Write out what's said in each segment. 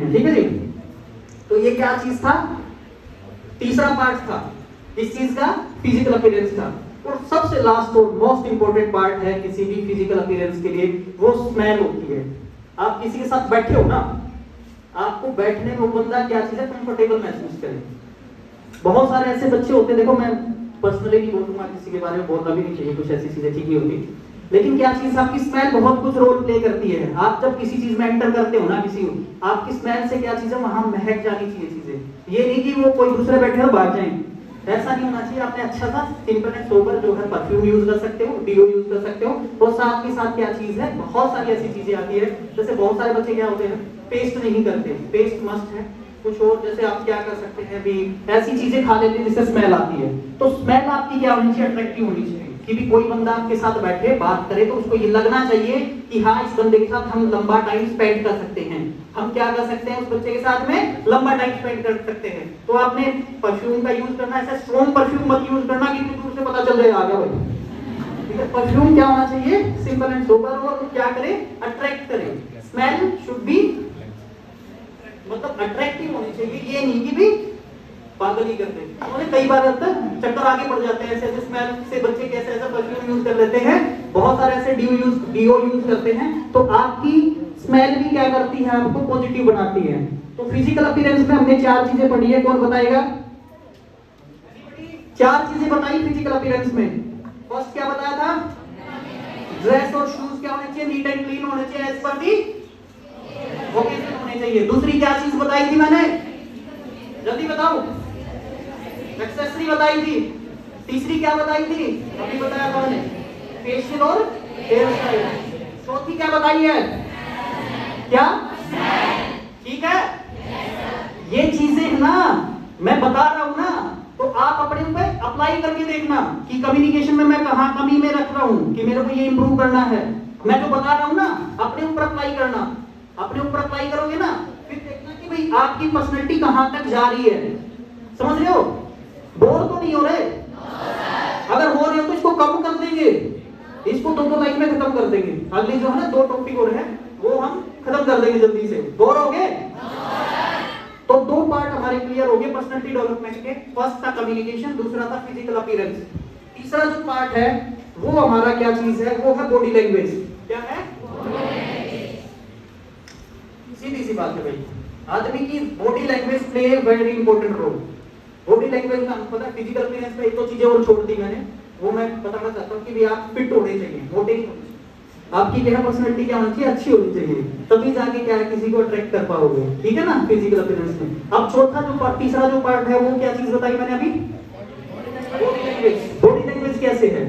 हैं, ठीक है जी। तो ये क्या चीज था, तीसरा पार्ट था इस चीज का, फिजिकल अपीयरेंस का। और सबसे लास्ट और मोस्ट इंपोर्टेंट पार्ट है किसी भी फिजिकल अपीयरेंस के लिए, वो स्मेल होती है। आप किसी के साथ बैठे हो ना, आपको बैठने में वो बंदा क्या चीज है, कंफर्टेबल महसूस करे। बहुत सारे ऐसे बच्चे होते हैं, देखो मैं पर्सनली नहीं बोलूंगा, किसी के बारे में बोलना भी नहीं चाहिए, कुछ ऐसी चीजें ठीक नहीं होती, लेकिन क्या चीज, आपकी स्मेल बहुत कुछ रोल प्ले करती है। आप जब किसी चीज में एंटर करते हो ना, किसी आपकी स्मेल से क्या चीज है, वहां महक जानी चाहिए चीजें। ये नहीं कि वो कोई दूसरे बैठे हो भाग जाए, ऐसा नहीं होना चाहिए। आपने अच्छा सा सिंपल एंड सोबर जो है परफ्यूम यूज कर सकते हो, डीओ यूज कर सकते हो। और साथ के साथ क्या चीज है, बहुत सारी ऐसी चीजें आती है, जैसे बहुत सारे बच्चे क्या होते हैं, पेस्ट नहीं करते, पेस्ट मस्ट है। कुछ और जैसे आप क्या कर सकते हैं भी, ऐसी चीजें खा लेते हैं जिससे स्मेल आती है। तो स्मेल आपकी क्या होनी चाहिए, अट्रैक्टिव होनी चाहिए, कि भी कोई बंदा आपके साथ बैठे बात करे तो उसको ये लगना चाहिए कि हाँ, इस बंदे के साथ हम लंबा टाइम स्पेंड कर सकते हैं। हम क्या कर सकते हैं, उस बच्चे के साथ में लंबा टाइम स्पेंड कर सकते हैं। तो आपने परफ्यूम का यूज करना, ऐसा स्ट्रॉन्ग परफ्यूम मत यूज करना कि दूर से पता चल जाए आ गया भाई, ठीक है। परफ्यूम क्या होना चाहिए, सिंपल एंड सोबर, और क्या करे, अट्रैक्ट करे। स्मेल शुड बी मतलब अट्रैक्टिव होनी चाहिए, ये नहीं कि भी पागल ही करते हैं। उन्हें कई बार चक्कर आगे पड़ जाते हैं, ऐसे ऐसे स्मेल से बच्चे कैसे ऐसा परफ्यूम यूज कर लेते हैं, बहुत सारे ऐसे डीओ यूज करते हैं। तो आपकी स्मेल भी क्या करती है, आपको पॉजिटिव बनाती है। तो फिजिकल अपीयरेंस में हमने 4 चीजें पढ़ी है, कौन बताएगा? 4 चीजें बताई फिजिकल अपीयरेंस में। फर्स्ट क्या बताया था, ड्रेस और शूज क्या होने चाहिए, नीट एंड क्लीन होने चाहिए, एज पर दी ओकेजन होने चाहिए। दूसरी क्या चीज बताई थी मैंने, जल्दी बताओ, एक्सेसरी बताई थी। तीसरी क्या बताई थी, अभी बताया था मैंने, फेशियल और हेयर स्टाइल। चौथी क्या बताई है, क्या, ठीक है। ये चीजें ना मैं बता रहा हूं ना, तो आप अपने ऊपर अप्लाई करके देखना कि कम्युनिकेशन में मैं कहां कमी में रख रहा हूं, कि मेरे को ये इंप्रूव करना है। मैं जो बता रहा हूं ना, अपने ऊपर अप्लाई करना। अपने ऊपर अप्लाई करोगे ना, फिर देखना कि भाई आपकी पर्सनैलिटी कहां तक जा रही है। समझ रहे हो, बोर तो नहीं हो रहे? अगर हो रहे हो तो इसको कम कर देंगे, इसको 2 लाइन में खत्म कर देंगे। अगली जो है ना 2 टॉपिक और है, वो हम खत्म कर देंगे जल्दी से। बोर हो गए? तो 2 पार्ट हमारे क्लियर हो गए पर्सनैलिटी डेवलपमेंट के। फर्स्ट था कम्युनिकेशन, दूसरा था फिजिकल अपीयरेंस। तीसरा जो पार्ट है वो हमारा क्या चीज है, वो है बॉडी लैंग्वेज। क्या है? सीधी सी बात है भाई, आदमी की body language play a very important role. Body language का पता है, फिजिकल अपीयरेंस में 1-2 चीजें और छोड़ दी मैंने, वो मैं बताना चाहता हूँ कि भी आप फिट होने चाहिए, मोटे नहीं होने चाहिए। आपकी क्या पर्सनैलिटी क्या होनी चाहिए, अच्छी होनी चाहिए, तभी जाके क्या है किसी को अट्रैक्ट कर पाओगे, ठीक है ना, फिजिकल अपीयरेंस में। अब चौथा जो पार्ट, तीसरा जो पार्ट है, वो क्या चीज बताई मैंने अभी, बॉडी लैंग्वेज। बॉडी लैंग्वेज कैसे है,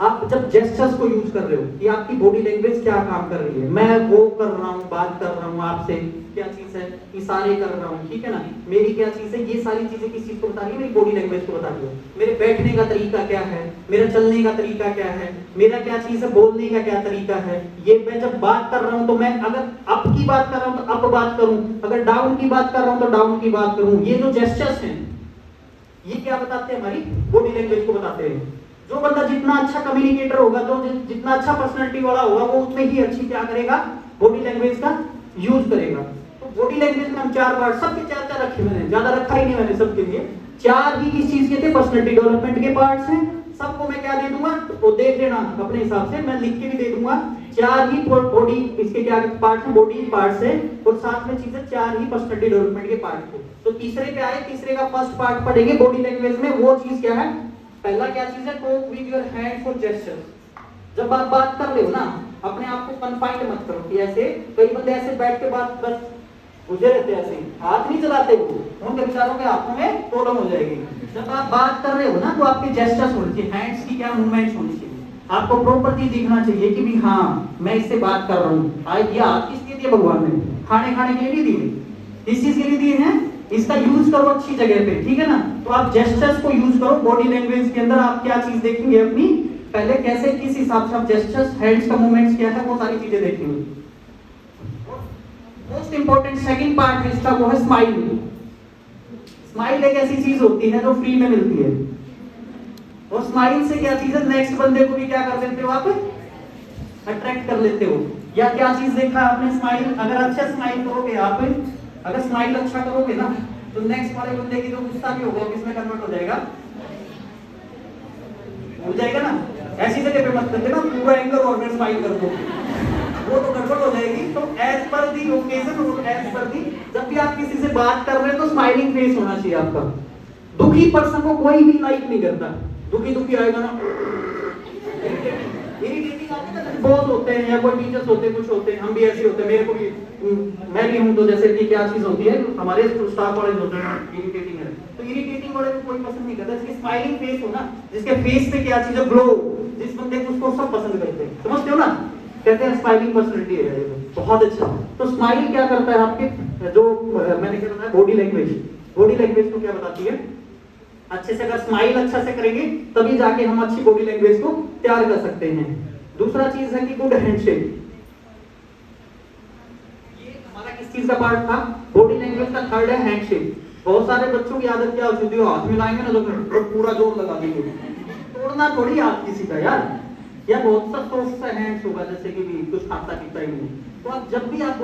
आप जब जेस्चर्स को यूज कर रहे हो कि आपकी बॉडी लैंग्वेज क्या काम कर रही है। मैं वो कर रहा हूँ, बात कर रहा हूँ आपसे, क्या चीज है, इशारे कर रहा हूँ, ठीक है ना, मेरी क्या चीज है, ये सारी चीजें किस चीज को बता रही है, मेरी बॉडी लैंग्वेज को बता रही है। मेरे बैठने का तरीका क्या है, मेरा चलने का तरीका क्या है, मेरा क्या चीज है, बोलने का क्या तरीका है। ये मैं जब बात कर रहा हूँ तो मैं अगर अप की बात कर रहा हूँ तो अप बात करूँ, अगर डाउन की बात कर रहा हूँ तो डाउन की बात करूँ। ये जो जेस्चर्स हैं ये क्या बताते हैं, हमारी बॉडी लैंग्वेज को बताते हैं। जो बंदा जितना अच्छा कम्युनिकेटर होगा, जो जितना अच्छा पर्सनालिटी वाला होगा, वो उतने ही अच्छी क्या करेगा, बॉडी लैंग्वेज का यूज करेगा। तो बॉडी लैंग्वेज में हम 4 पार्ट, सबके 4 रखे मैंने, ज्यादा रखा ही नहीं मैंने सबके लिए। 4 ही किस चीज के थे, पर्सनालिटी डेवलपमेंट के पार्ट्स हैं। सबको मैं क्या दे दूंगा, वो देख लेना अपने हिसाब से, मैं लिख के भी दे दूंगा। 4 ही बॉडी, इसके क्या पार्ट है, बॉडी पार्ट है, और साथ में चीजें 4 ही पर्सनालिटी डेवलपमेंट के पार्ट थे। तो तीसरे पे आए, तीसरे का फर्स्ट पार्ट पढ़ेंगे बॉडी लैंग्वेज में। वो चीज क्या है, पहला क्या चीज है, टॉक विद योर हैंड्स और जेस्चर्स। जब आप बात कर रहे हो ना, अपने आप को कन्फाइंड मत करो कि ऐसे कई बंदे ऐसे बैठ के बात बस गुजरे रहते हैं, ऐसे हाथ नहीं चलाते, वो उनके विचारों के हाथों में प्रॉब्लम हो जाएगी। जब आप बात कर रहे हो ना, तो आपके जेस्चर्स होने चाहिए, हैंड्स की क्या मूवमेंट्स होनी चाहिए, आपको प्रॉपर चीज दिखना चाहिए कि भी हाँ मैं इससे बात कर रहा हूँ। ये हाथ किस लिए दिए भगवान ने, खाने के लिए नहीं दिए, इस चीज के लिए दिए हैं। इसका यूज करो अच्छी जगह पे, ठीक है ना। तो आप जेस्चर्स को यूज करो बॉडी लैंग्वेज के अंदर। आप क्या चीज देखेंगे अपनी, पहले कैसे किस हिसाब से आप जेस्चर्स, हैंड्स का मूवमेंट्स क्या है, वो सारी चीजें देखेंगे। मोस्ट इंपोर्टेंट सेकंड पार्ट है इसका, वो है स्माइल। स्माइल एक ऐसी चीज होती है जो फ्री में मिलती है, और स्माइल से क्या चीज है, नेक्स्ट बंदे को भी क्या कर देते हो आप, अट्रैक्ट कर लेते हो। या क्या चीज देखा आपने, स्माइल, अगर अच्छा स्माइल करोगे आप, अगर स्माइल अच्छा करोगे ना तो नेक्स्ट वाले बंदे की जो गुस्सा भी होगा किसमें कन्वर्ट हो जाएगा, हो जाएगा ना। ऐसी जगह पे मत कर देना पूरा एंगर और फिर स्माइल कर दो, वो तो गड़बड़ हो जाएगी। तो एज पर दी ओकेजन और एज पर दी, जब भी आप किसी से बात कर रहे हैं तो स्माइलिंग फेस होना चाहिए आपका। दुखी पर्सन को कोई भी लाइक नहीं करता, दुखी दुखी आएगा ना, इरिटेटिंग आते हैं, बॉस होते हैं या कोई टीचर्स होते हैं, कुछ होते हैं, हम भी ऐसे होते हैं, मेरे को भी, मैं भी हूं। तो जैसे कि क्या चीज होती है, हमारे स्टाफ वाले होते हैं इरिटेटिंग है, तो इरिटेटिंग वाले को कोई पसंद नहीं करता। जिसकी स्माइलिंग फेस हो ना, जिसके फेस पे क्या चीज है, ग्लो, जिस बंदे को उसको सब पसंद करते हैं, समझते हो ना, कहते हैं स्माइलिंग पर्सनालिटी है, बहुत अच्छा। तो स्माइल क्या करता है आपके, जो मैंने क्या बताया, बॉडी लैंग्वेज, बॉडी लैंग्वेज को क्या बताती है, अच्छे से अगर स्माइल अच्छा से करेंगे तभी जाके हम अच्छी बॉडी लैंग्वेज को तैयार कर सकते हैं। दूसरा चीज है कि गुड हैंडशेक, ये हमारा किस चीज का पार्ट था, बॉडी लैंग्वेज का थर्ड है हैंडशेक। बहुत सारे बच्चों की आदत क्या होती है, हाथ मिलाएंगे ना तो पूरा जोर लगा देंगे, तोड़ना थोड़ी हाथ किसी का यार, या बहुत सा सॉफ्ट सा हैंड्स होगा जैसे कि भी कुछ खाता पीता ही नहीं। तो आप जब भी आप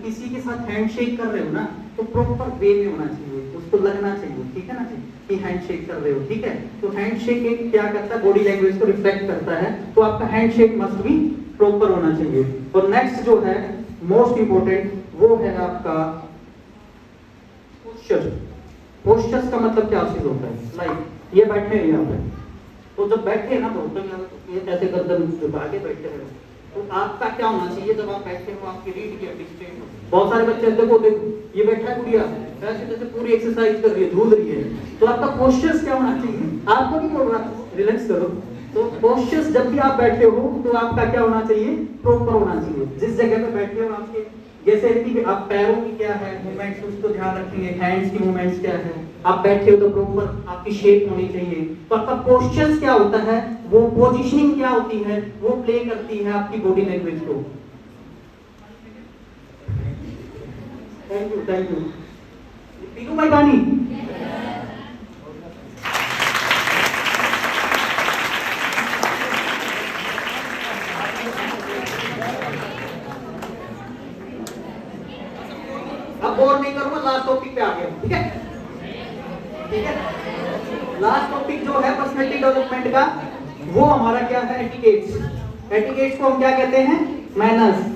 किसी के साथ हैंडशेक कर रहे हो ना तो प्रॉपर वे में होना चाहिए, उसको लगना चाहिए, ठीक है ना जी, कि हैंडशेक कर रहे हो, ठीक है। तो हैंडशेक एक क्या करता है, बॉडी लैंग्वेज को रिफ्लेक्ट करता है, तो आपका हैंडशेक मस्ट भी प्रॉपर होना चाहिए। और नेक्स्ट जो है मोस्ट इंपोर्टेंट, वो है आपका पोस्चर। पोस्चर का मतलब क्या चीज होता है, लाइक ये बैठे हैं यहाँ पे, तो जब बैठे ना तो ये ऐसे गर्दन झुका के बैठे हैं, तो आपका क्या होना चाहिए, जब आप बैठे हो आपकी रीढ़ की हड्डी स्ट्रेट हो। बहुत सारे बच्चे देखो ये बैठा है गुड़िया, ऐसे जैसे पूरी एक्सरसाइज कर रही है, झूल रही है, तो आपका पोस्चर्स क्या होना चाहिए, आपको नहीं बोल रहा, रिलैक्स करो। तो पोस्चर्स जब भी आप बैठे हो तो आपका क्या होना चाहिए, प्रॉपर होना चाहिए। जिस जगह पे बैठे हो आपके, जैसे कि आप पैरों की क्या है मूवमेंट्स, उसको ध्यान रखेंगे, हैंड्स की मूवमेंट्स क्या है, आप बैठे हो तो प्रॉपर आपकी शेप होनी चाहिए। तो आपका पोस्चर्स क्या होता है, वो पोजीशनिंग क्या होती है, वो प्ले करती है आपकी बॉडी लैंग्वेज को। थैंक यू पीनू भाई बानी। अब बोर नहीं करूंगा, लास्ट टॉपिक पे आ गया, ठीक है, ठीक है। लास्ट टॉपिक जो है पर्सनालिटी डेवलपमेंट का, वो हमारा क्या है, एटिकेट्स। एटिकेट्स को हम क्या कहते हैं, मैनर्स।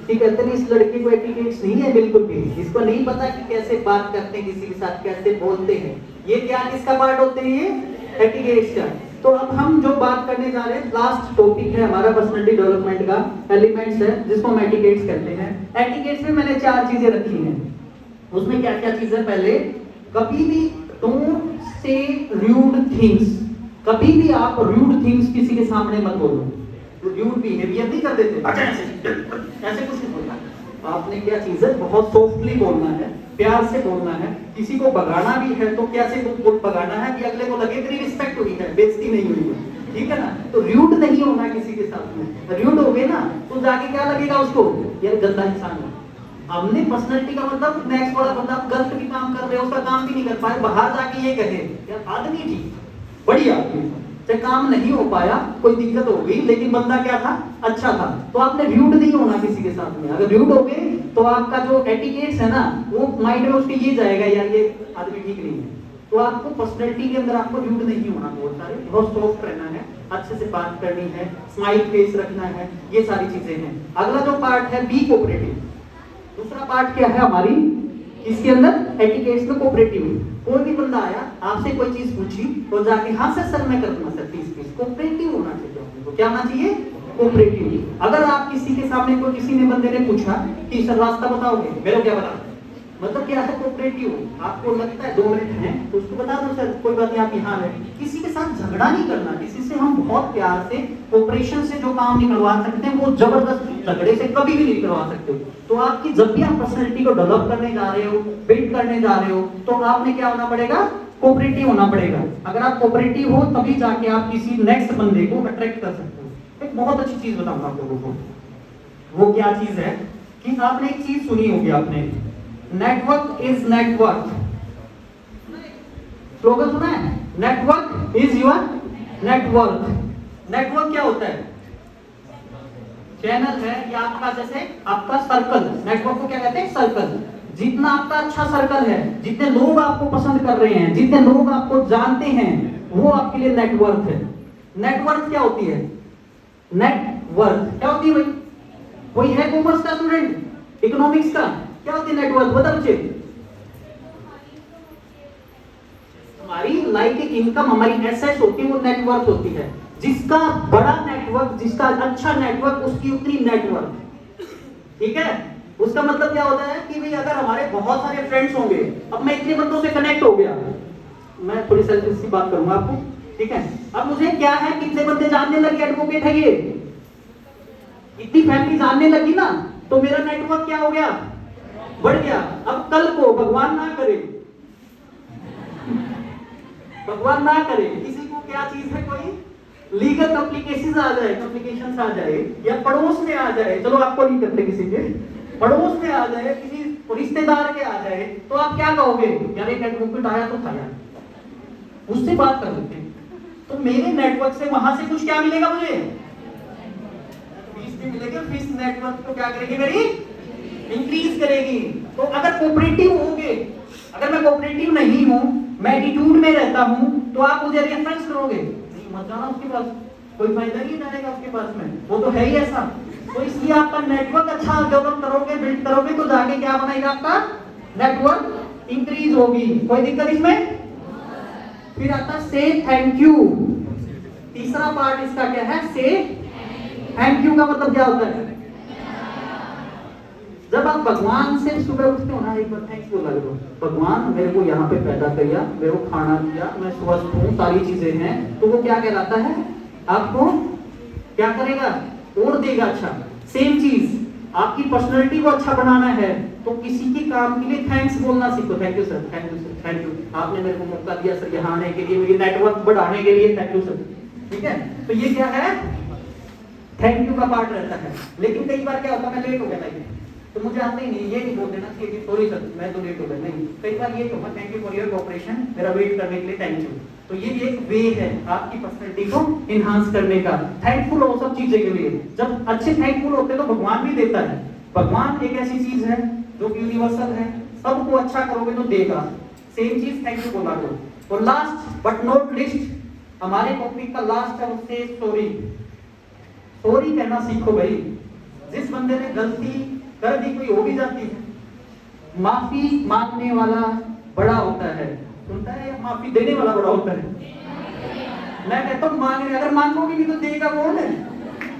ठीक है, तो इस लड़के को एटिकेट्स नहीं है बिल्कुल भी, इसको नहीं पता कि कैसे बात करते हैं, किसी के साथ कैसे बोलते हैं, ये क्या किसका पार्ट होते हैं, ये एटिकेट्स का। तो अब हम जो बात करने जा रहे हैं, लास्ट टॉपिक है हमारा पर्सनालिटी डेवलपमेंट का, एलिमेंट्स है जिसको हम एटिकेट्स कहते हैं। एटिकेट्स में मैंने 4 चीजें रखी हैं, उसमें क्या क्या चीज है, पहले कभी भी डोंट से रूड थिंग्स, कभी भी आप रूड थिंग्स किसी के सामने मत बोलो। रूड बिहेवियर नहीं कर देते, अच्छा ऐसे कुछ नहीं बोलना, आपने क्या चीज है, बहुत सॉफ्टली बोलना है, प्यार से बोलना है। किसी को भगाना भी है तो कैसे भगाना है कि अगले को लगे तेरी रिस्पेक्ट हुई है, बेइज्जती नहीं हुई है, ठीक है ना। तो रूड नहीं होना किसी के साथ में, रूड हो गए ना तो जाके क्या लगेगा उसको, यार गंदा इंसान है। हमने पर्सनालिटी का मतलब नेक्स्ट वाला बंदा गलत भी काम कर रहे हो, उसका काम भी नहीं कर पाए, बाहर जाके ये कहे यार आदमी ठीक, बढ़िया आदमी, चाहे काम नहीं हो पाया, कोई दिक्कत हो गई, लेकिन बंदा क्या था, अच्छा था। तो आपने रूड नहीं होना किसी के साथ में। अगर रूड हो गए तो आपका जो एटिकेट्स है ना, वो माइंड में उसके ये जाएगा, यार ये आदमी ठीक नहीं है। तो आपको पर्सनालिटी के अंदर आपको रूड नहीं होना, बहुत सॉफ्ट रहना है, अच्छे से बात करनी है, स्माइल फेस रखना है, ये सारी चीजें हैं। अगला जो पार्ट है, बी कोऑपरेटिव। दूसरा पार्ट क्या है हमारी इसके अंदर, एटिकेट्स में कोऑपरेटिव। कोई भी बंदा आया, आपसे कोई चीज पूछी तो जाके हाँ सर मैं कर दूंगा सर, प्लीज कोऑपरेटिव होना चाहिए। तो क्या होना चाहिए, कोऑपरेटिव। अगर आप किसी के सामने कोई किसी ने बंदे ने पूछा कि सर रास्ता बताओगे, मेरे को क्या बता, मतलब क्या है, कोऑपरेटिव। आपको लगता है 2 मिनट है तो उसको बता दो सर कोई बात नहीं आप यहाँ है। किसी के साथ झगड़ा नहीं करना, किसी से हम बहुत प्यार से कोऑपरेशन से जो काम निकलवा सकते हैं वो जबरदस्त झगड़े से कभी भी नहीं करवा सकते। तो आपकी जब भी आप पर्सनालिटी को डेवलप करने जा रहे हो, बिल्ड करने जा रहे हो, तो आपने क्या होना पड़ेगा, कोऑपरेटिव होना पड़ेगा। अगर आप कोऑपरेटिव हो तभी जाके आप किसी नेक्स्ट बंदे को अट्रैक्ट कर सकते हो। एक बहुत अच्छी चीज बताऊंगा आप लोगों को, वो क्या चीज है कि आपने एक चीज सुनी होगी, आपने नेटवर्क इज नेटवर्क, स्लोगन सुना है, network is your network. Network क्या होता है, चैनल है या आपका जैसे आपका सर्कल, नेटवर्क को क्या कहते हैं, सर्कल। जितना आपका अच्छा सर्कल है, जितने लोग आपको पसंद कर रहे हैं, जितने लोग आपको जानते हैं, वो आपके लिए नेटवर्थ है। नेटवर्थ क्या होती है? नेटवर्थ क्या होती है भाई? कोई है कॉमर्स का स्टूडेंट, इकोनॉमिक्स का? क्या होती है नेटवर्थ? बता बच्चे। हमारी लाइफ इनकम, हमारी एसेट्स होती है, वो नेटवर्थ होती है। जिसका बड़ा नेटवर्क, जिसका अच्छा नेटवर्क, उसकी उतनी नेटवर्क। ठीक है? उसका मतलब क्या होता है कि भाई अगर हमारे बहुत सारे फ्रेंड्स होंगे, अब मैं इतने बंदों से कनेक्ट हो गया, मैं थोड़ी सेल्फिश सी बात करूंगा आपको, ठीक है? अब मुझे क्या है, कितने बंदे जानने लगे एडवोकेट है ये, इतनी फैमिली जानने लगी ना, तो मेरा नेटवर्क क्या हो गया? बढ़ गया। अब कल को भगवान ना करे, भगवान ना करे, किसी को क्या चीज है, कोई लीगल कॉम्प्लिकेशंस आ जाए, कॉम्प्लिकेशंस आ जाए, या पड़ोस में आ जाए, चलो आपको नहीं करते, किसी के पड़ोस में आ जाए, किसी रिश्तेदार के आ जाए, तो आप क्या कहोगे? यार एक एडवोकेट आया तो था यार, उससे बात कर लेते हैं। तो मेरे नेटवर्क से वहां से कुछ क्या मिलेगा मुझे? फीस भी मिलेगी, फीस नेटवर्क को क्या करेगी मेरी? इंक्रीज करेगी। तो अगर कोऑपरेटिव होगे, अगर मैं कोऑपरेटिव नहीं हूं, मैं एटीट्यूड में रहता हूं, तो आप मुझे रेफरेंस करोगे नहीं, मत जाना उसके पास, कोई फायदा नहीं जाएगा उसके पास में, वो तो है ही ऐसा। तो इसलिए आपका नेटवर्क अच्छा डेवलप करोगे, बिल्ड करोगे, तो जाके क्या बनाएगा? आपका नेटवर्क इंक्रीज होगी। कोई दिक्कत इसमें? फिर आता से थैंक यू। तीसरा पार्ट इसका क्या है? से थैंक यू का मतलब क्या होता है? जब आप भगवान से सुबह उठते हो ना, एक बार थैंक्स बोला करो, भगवान मेरे को यहाँ पे पैदा किया, मेरे को खाना दिया, मैं स्वस्थ हूँ, सारी चीजें हैं, तो वो क्या कहलाता है? आपको क्या करेगा? और देगा अच्छा। सेम चीज, आपकी पर्सनैलिटी को अच्छा बनाना है, तो किसी के काम के लिए थैंक्स बोलना सीखो। Thank you sir, thank you sir, thank you, आपने मेरे को मौका दिया सर यहाँ आने के लिए, मेरी नेटवर्क बढ़ाने के लिए, थैंक यू सर। ठीक है? तो ये क्या है? थैंक यू का पार्ट रहता है। लेकिन कई बार क्या होता है, मैं लेट हो गया था, तो मुझे आते ही नहीं, ये नहीं बोल देना कि सॉरी सर मैं तो लेट हो गया, नहीं, कई बार ये कहूँगा thank you for your cooperation, मेरा वेट करने के लिए थैंक यू। तो ये एक वे है आपकी पर्सनैलिटी को इनहांस करने का। थैंकफुल हो सब चीजें के लिए। जब अच्छे थैंकफुल होते तो भगवान भी देता है। भगवान एक ऐसी चीज है जो कि यूनिवर्सल है, सबको अच्छा करोगे तो देगा। सेम चीज थैंक यू बोला करो। और लास्ट बट नॉट लिस्ट, हमारे टॉपिक का लास्ट है उससे सॉरी। सॉरी कहना सीखो भाई। जिस बंदे ने गलती कर दी, कोई हो भी जाती है, माफी मांगने वाला बड़ा होता है, सुनता है, या माफी देने वाला बड़ा होता है? मैं कहता हूँ मांगने, अगर मांगोगे भी तो देगा कौन है?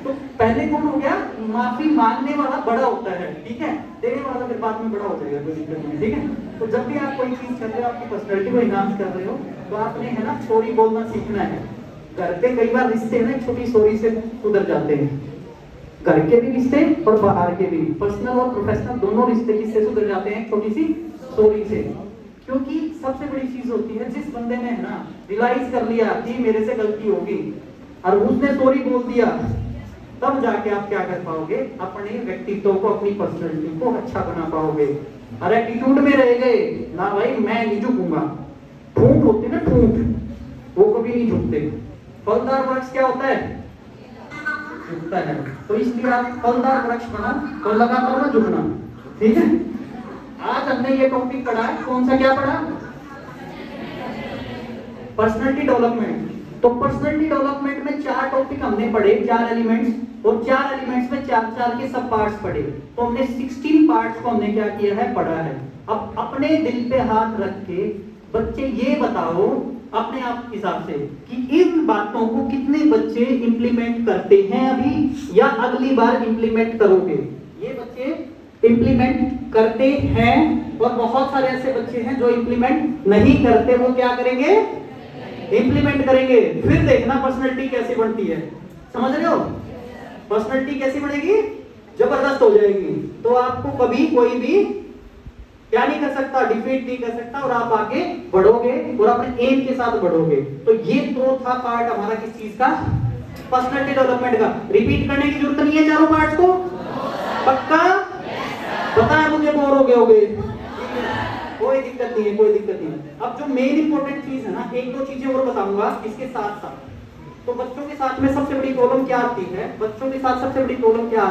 तो पहले कौन हो गया? माफी मांगने वाला बड़ा होता है, ठीक है? देने वाला फिर बाद में बड़ा हो जाएगा, कोई दिक्कत नहीं, ठीक है? तो जब भी आप कोई चीज कर रहे हो, आपकी पर्सनैलिटी को एनहांस कर रहे हो, तो आपने है ना सॉरी बोलना सीखना है। घर पे कई बार रिश्ते है ना छोटी सॉरी से सुधर जाते हैं, घर के भी रिश्ते और बाहर के भी, पर्सनल और प्रोफेशनल दोनों रिश्ते किससे सुधर जाते हैं? छोटी सी सॉरी से। क्योंकि सबसे बड़ी चीज होती है, जिस बंदे ने है ना रियलाइज कर लिया कि मेरे से गलती होगी और उसने सॉरी बोल दिया, तब जाके आप क्या कर पाओगे? अपने व्यक्तित्व को, अपनी पर्सनैलिटी को अच्छा बना पाओगे। अरे एटीट्यूड में रह गए ना भाई, मैं नहीं झुकूंगा, ठूंठ होते ना, ठूंठ, वो कभी नहीं झुकते। फलदार वृक्ष क्या होता है? झुकता है। तो इसलिए आप फलदार वृक्ष बना तो लगातार ना झुकना, ठीक है? आज हमने ये टॉपिक पढ़ा है, कौन सा क्या पढ़ा? Personality development. तो पर्सनैलिटी डेवलपमेंट में 4 टॉपिक हमने पढ़े, 4 एलिमेंट्स, और 4 एलिमेंट्स में 4-4 के सब पार्ट्स पढ़े। तो हमने 16 पार्ट्स को हमने क्या किया है? पढ़ा है। अब अपने दिल पे हाथ रख के बच्चे ये बताओ अपने आप हिसाब से कि इन बातों को कितने बच्चे इंप्लीमेंट करते हैं अभी, या अगली बार इंप्लीमेंट करोगे? ये बच्चे इंप्लीमेंट करते हैं, और बहुत सारे ऐसे बच्चे हैं जो इंप्लीमेंट नहीं करते, वो क्या करेंगे? इंप्लीमेंट करेंगे। फिर देखना पर्सनैलिटी कैसे बनती है, समझ रहे हो? पर्सनैलिटी कैसी बनेगी? जबरदस्त हो जाएगी। तो आपको कभी कोई भी क्या नहीं कर सकता? डिफीट नहीं कर सकता, और आप आगे बढ़ोगे और अपने एम के साथ बढ़ोगे। तो ये तो था पार्ट हमारा किस चीज का? पर्सनैलिटी डेवलपमेंट का। रिपीट करने की जरूरत नहीं है चारों पार्ट्स को, पक्का? पता है मुझे बोर हो गए होगे, कोई दिक्कत नहीं है, कोई दिक्कत नहीं है। अब जो मेन इंपॉर्टेंट चीज है ना, 1-2 चीजें और बताऊंगा इसके साथ साथ। तो बच्चों के साथ में सबसे बड़ी प्रॉब्लम क्या आती है? बच्चों के साथ सबसे बड़ी प्रॉब्लम क्या